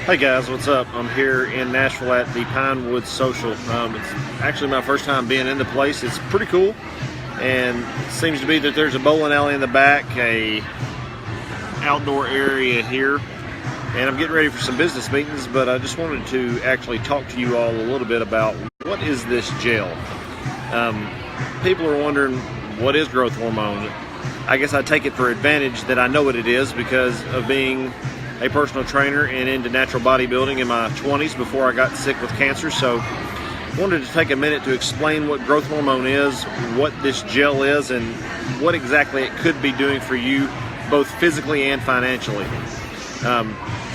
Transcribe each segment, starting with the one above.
Hey guys, what's up? I'm here in Nashville at the Pinewood Social. It's actually my first time being in the place. It's pretty cool, and it seems to be that there's a bowling alley in the back, a outdoor area here, and I'm getting ready for some business meetings, but I just wanted to actually talk to you all a little bit about what is this gel. People are wondering, what is growth hormone? I guess I take it for advantage that I know what it is because of being a personal trainer and into natural bodybuilding in my 20s before I got sick with cancer. So I wanted to take a minute to explain what growth hormone is, what this gel is, and what exactly it could be doing for you both physically and financially.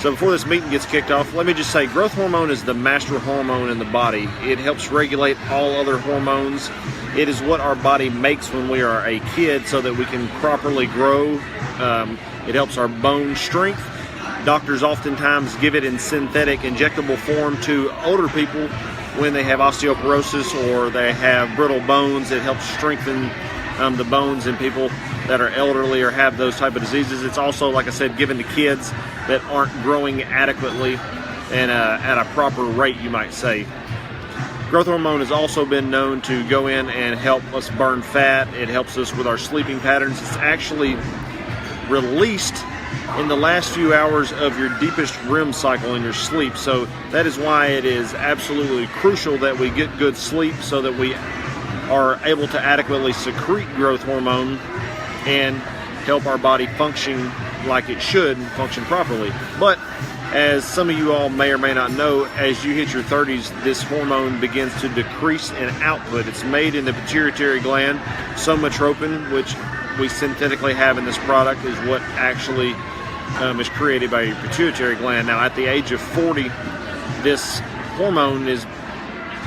So before this meeting gets kicked off, let me just say growth hormone is the master hormone in the body. It helps regulate all other hormones. It is what our body makes when we are a kid so that we can properly grow. It helps our bone strength. Doctors oftentimes give it in synthetic injectable form to older people when they have osteoporosis or they have brittle bones. It helps strengthen the bones in people that are elderly or have those type of diseases. It's also, like I said, given to kids that aren't growing adequately and at a proper rate, you might say. Growth hormone has also been known to go in and help us burn fat. It helps us with our sleeping patterns. It's actually released in the last few hours of your deepest REM cycle in your sleep. So that is why it is absolutely crucial that we get good sleep so that we are able to adequately secrete growth hormone and help our body function like it should, function properly. But as some of you all may or may not know, as you hit your 30s, this hormone begins to decrease in output. It's made in the pituitary gland. Somatropin, which we synthetically have in this product, is what actually is created by your pituitary gland. Now, at the age of 40, this hormone is,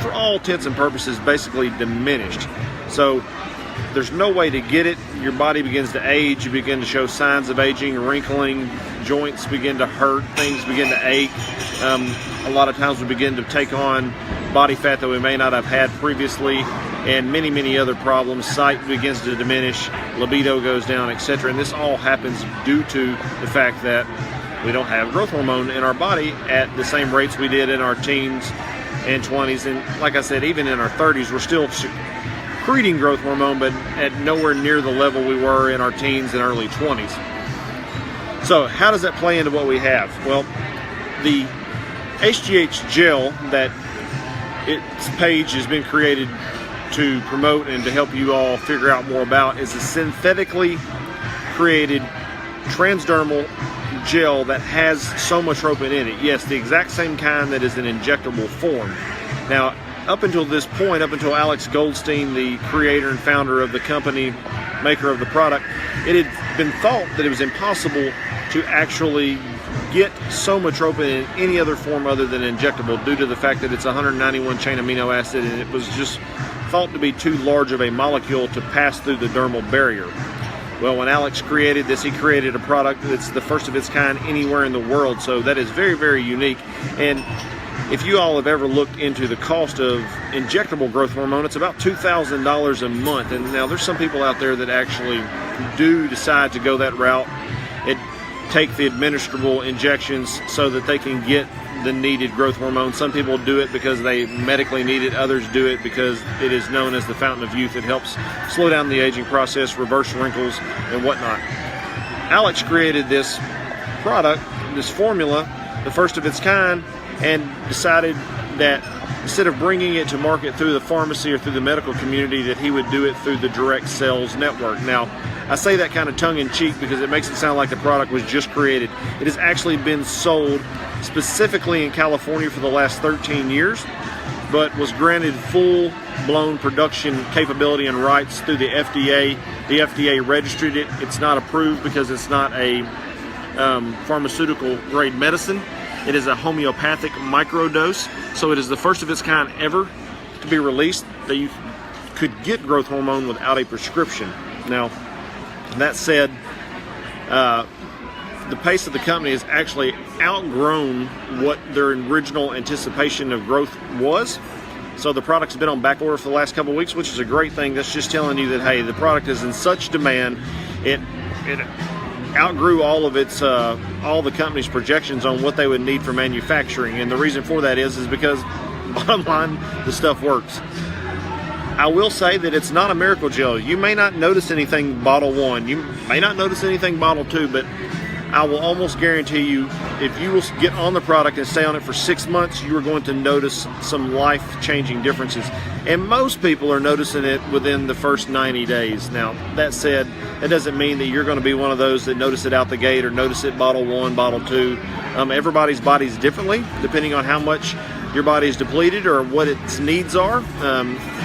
for all intents and purposes, basically diminished. So there's no way to get it. Your body begins to age. You begin to show signs of aging, wrinkling, joints begin to hurt, things begin to ache. A lot of times we begin to take on body fat that we may not have had previously, and many, many other problems. Sight begins to diminish, libido goes down, etc. And this all happens due to the fact that we don't have growth hormone in our body at the same rates we did in our teens and 20s. And like I said, even in our 30s, we're still secreting growth hormone, but at nowhere near the level we were in our teens and early 20s. So how does that play into what we have? Well, the HGH Gel that its page has been created to promote and to help you all figure out more about is a synthetically created transdermal gel that has somatropin in it. Yes, the exact same kind that is in injectable form. Now, up until this point, up until Alex Goldstein, the creator and founder of the company, maker of the product, it had been thought that it was impossible to actually get somatropin in any other form other than injectable due to the fact that it's 191 chain amino acid, and it was just thought to be too large of a molecule to pass through the dermal barrier. Well, when Alex created this, he created a product that's the first of its kind anywhere in the world, so that is very, very unique. And if you all have ever looked into the cost of injectable growth hormone, it's about $2,000 a month. And now there's some people out there that actually do decide to go that route and take the administrable injections so that they can get the needed growth hormone. Some people do it because they medically need it. Others do it because it is known as the fountain of youth. It helps slow down the aging process, reverse wrinkles, and whatnot. Alex created this product, this formula, the first of its kind, and decided that instead of bringing it to market through the pharmacy or through the medical community, that he would do it through the direct sales network. Now, I say that kind of tongue-in-cheek because it makes it sound like the product was just created. It has actually been sold specifically in California for the last 13 years, but was granted full-blown production capability and rights through the FDA. The FDA registered it. It's not approved because it's not a pharmaceutical-grade medicine. It is a homeopathic microdose, so it is the first of its kind ever to be released that you could get growth hormone without a prescription. Now, that said, the pace of the company has actually outgrown what their original anticipation of growth was. So the product's been on back order for the last couple of weeks, which is a great thing. That's just telling you that, hey, the product is in such demand. It outgrew all of its all the company's projections on what they would need for manufacturing, and the reason for that is because bottom line, the stuff works. I will say that it's not a miracle gel. You may not notice anything bottle 1, you may not notice anything bottle 2, but I will almost guarantee you, if you will get on the product and stay on it for 6 months, you are going to notice some life-changing differences. And most people are noticing it within the first 90 days. Now, that said, it doesn't mean that you're going to be one of those that notice it out the gate or notice it bottle 1, bottle 2. Everybody's body's differently, depending on how much your body is depleted or what its needs are.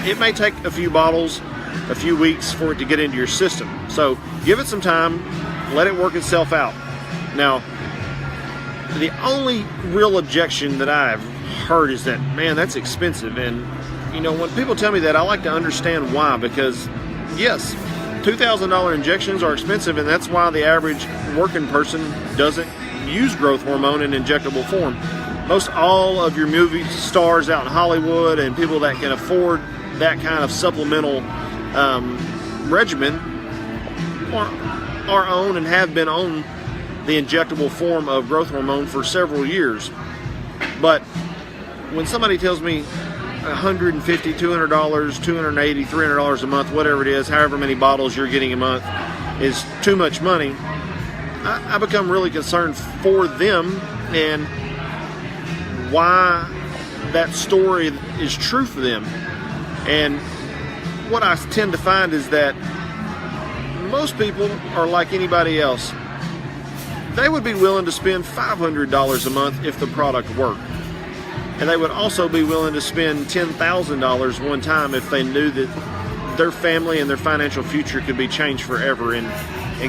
It may take a few bottles, a few weeks for it to get into your system. So give it some time, let it work itself out. Now, the only real objection that I've heard is that, man, that's expensive. And, you know, when people tell me that, I like to understand why, because, yes, $2,000 injections are expensive, and that's why the average working person doesn't use growth hormone in injectable form. Most all of your movie stars out in Hollywood and people that can afford that kind of supplemental regimen are on and have been on the injectable form of growth hormone for several years. But when somebody tells me $150, $200, $280, $300 a month, whatever it is, however many bottles you're getting a month, is too much money, I become really concerned for them and why that story is true for them. And what I tend to find is that most people are like anybody else. They would be willing to spend $500 a month if the product worked. And they would also be willing to spend $10,000 one time if they knew that their family and their financial future could be changed forever. And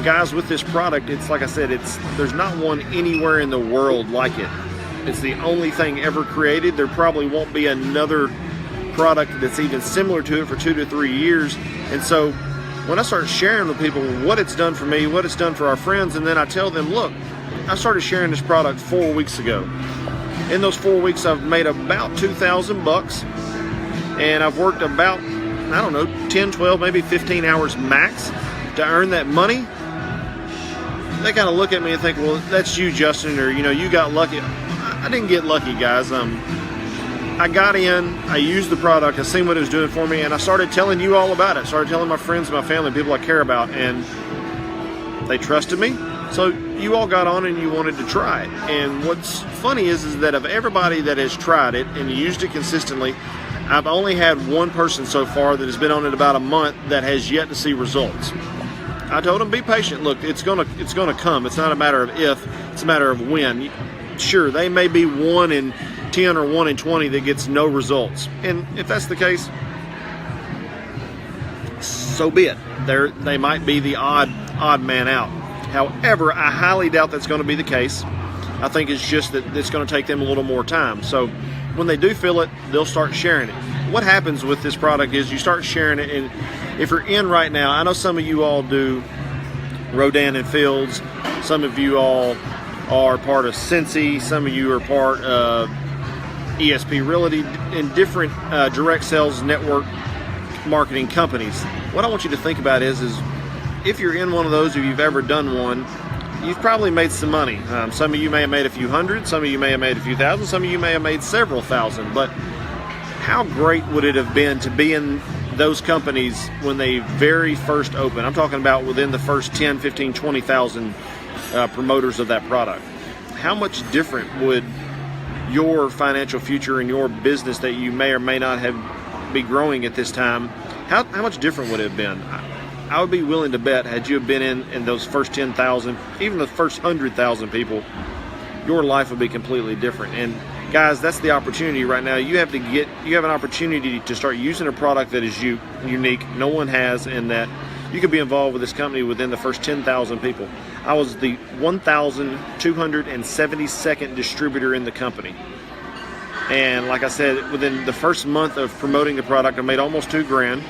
guys, with this product, it's like I said, there's not one anywhere in the world like it. It's the only thing ever created. There probably won't be another product that's even similar to it for 2 to 3 years. And so when I start sharing with people what it's done for me, what it's done for our friends, and then I tell them, look, I started sharing this product 4 weeks ago. In those 4 weeks, I've made about $2,000, and I've worked about, 10, 12, maybe 15 hours max to earn that money. They kind of look at me and think, well, that's you, Justin, or, you got lucky. I didn't get lucky, guys. I got in, I used the product, I seen what it was doing for me, and I started telling you all about it. Started telling my friends, my family, people I care about, and they trusted me. So you all got on and you wanted to try it. And what's funny is that of everybody that has tried it and used it consistently, I've only had one person so far that has been on it about a month that has yet to see results. I told them, be patient. Look, it's gonna come. It's not a matter of if, it's a matter of when. Sure, they may be 1 in 10 or 1 in 20 that gets no results. And if that's the case, so be it. They might be the odd man out. However, I highly doubt that's going to be the case. I think it's just that it's going to take them a little more time. So when they do feel it, they'll start sharing it. What happens with this product is you start sharing it, and if you're in right now, I know some of you all do Rodan and Fields. Some of you all are part of Cincy. Some of you are part of ESP Realty and different direct sales network marketing companies. What I want you to think about is if you're in one of those, if you've ever done one, you've probably made some money. Some of you may have made a few hundred, some of you may have made a few thousand, some of you may have made several thousand. But how great would it have been to be in those companies when they very first opened? I'm talking about within the first 10, 15, 20,000 promoters of that product. How much different would your financial future and your business that you may or may not be growing at this time, how much different would it have been? I would be willing to bet, had you been in those first 10,000, even the first 100,000 people, your life would be completely different. And guys, that's the opportunity right now. You have an opportunity to start using a product that is unique, no one has, and that you could be involved with this company within the first 10,000 people. I was the 1,272nd distributor in the company. And like I said, within the first month of promoting the product, I made almost $2,000.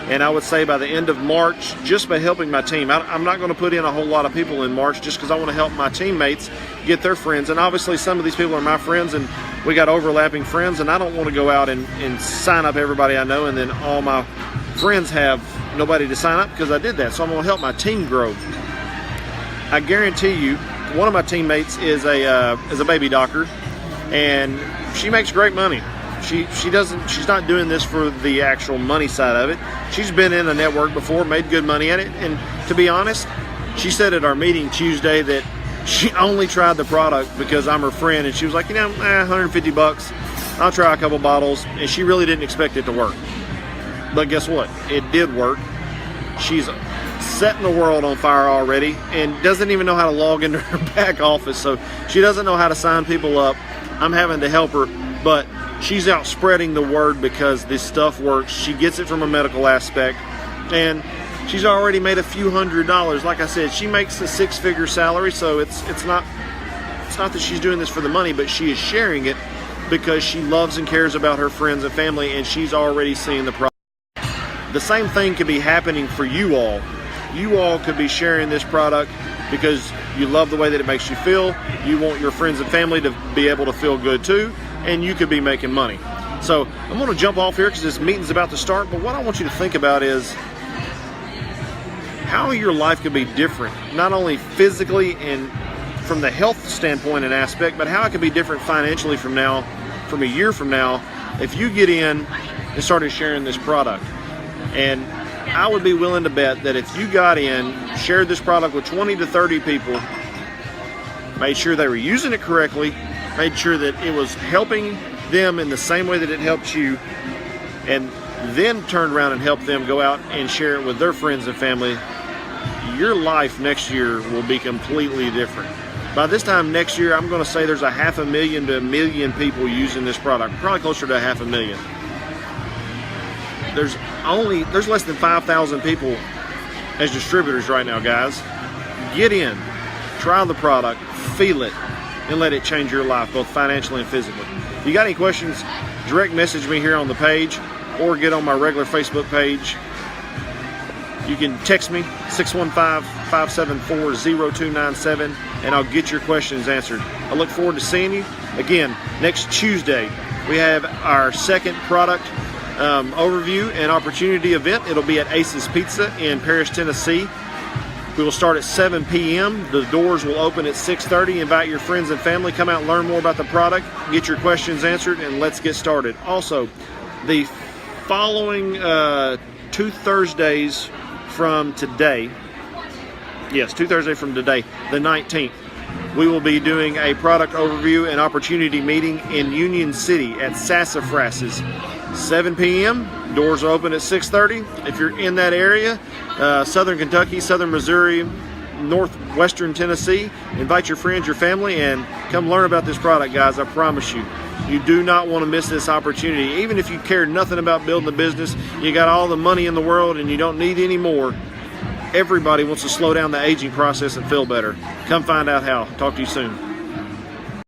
And I would say by the end of March, just by helping my team, I'm not going to put in a whole lot of people in March just because I want to help my teammates get their friends. And obviously some of these people are my friends and we got overlapping friends, and I don't want to go out and sign up everybody I know and then all my friends have nobody to sign up because I did that. So I'm going to help my team grow. I guarantee you, one of my teammates is a baby doctor, and she makes great money. She's not doing this for the actual money side of it. She's been in a network before, made good money at it, and to be honest, she said at our meeting Tuesday that she only tried the product because I'm her friend, and she was like, $150, I'll try a couple bottles, and she really didn't expect it to work. But guess what? It did work. She's setting the world on fire already and doesn't even know how to log into her back office, so she doesn't know how to sign people up. I'm having to help her, but she's out spreading the word because this stuff works. She gets it from a medical aspect, and she's already made a few $100s. Like I said, she makes a six-figure salary, so it's not that she's doing this for the money, but she is sharing it because she loves and cares about her friends and family, and she's already seeing the product. The same thing could be happening for you all. You all could be sharing this product because you love the way that it makes you feel. You want your friends and family to be able to feel good too, and you could be making money. So I'm going to jump off here because this meeting's about to start, but what I want you to think about is how your life could be different, not only physically and from the health standpoint and aspect, but how it could be different financially from a year from now, if you get in and started sharing this product. And I would be willing to bet that if you got in, shared this product with 20 to 30 people, made sure they were using it correctly, made sure that it was helping them in the same way that it helped you, and then turned around and helped them go out and share it with their friends and family, your life next year will be completely different. By this time next year, I'm going to say there's 500,000 to 1 million people using this product, probably closer to 500,000. There's less than 5,000 people as distributors right now, guys. Get in, try the product, feel it, and let it change your life, both financially and physically. If you got any questions, direct message me here on the page or get on my regular Facebook page. You can text me, 615-574-0297, and I'll get your questions answered. I look forward to seeing you. Again, next Tuesday, we have our second product overview and opportunity event. It'll be at Ace's Pizza in Paris, Tennessee. We will start at 7 p.m. The doors will open at 6:30. Invite your friends and family. Come out and learn more about the product. Get your questions answered, and let's get started. Also, the following 2 Thursdays from today, the 19th, we will be doing a product overview and opportunity meeting in Union City at Sassafras's. 7 p.m. Doors are open at 6:30. If you're in that area, Southern Kentucky, Southern Missouri, Northwestern Tennessee, invite your friends, your family, and come learn about this product, guys. I promise you, you do not want to miss this opportunity. Even if you care nothing about building a business, you got all the money in the world and you don't need any more. Everybody wants to slow down the aging process and feel better. Come find out how. Talk to you soon.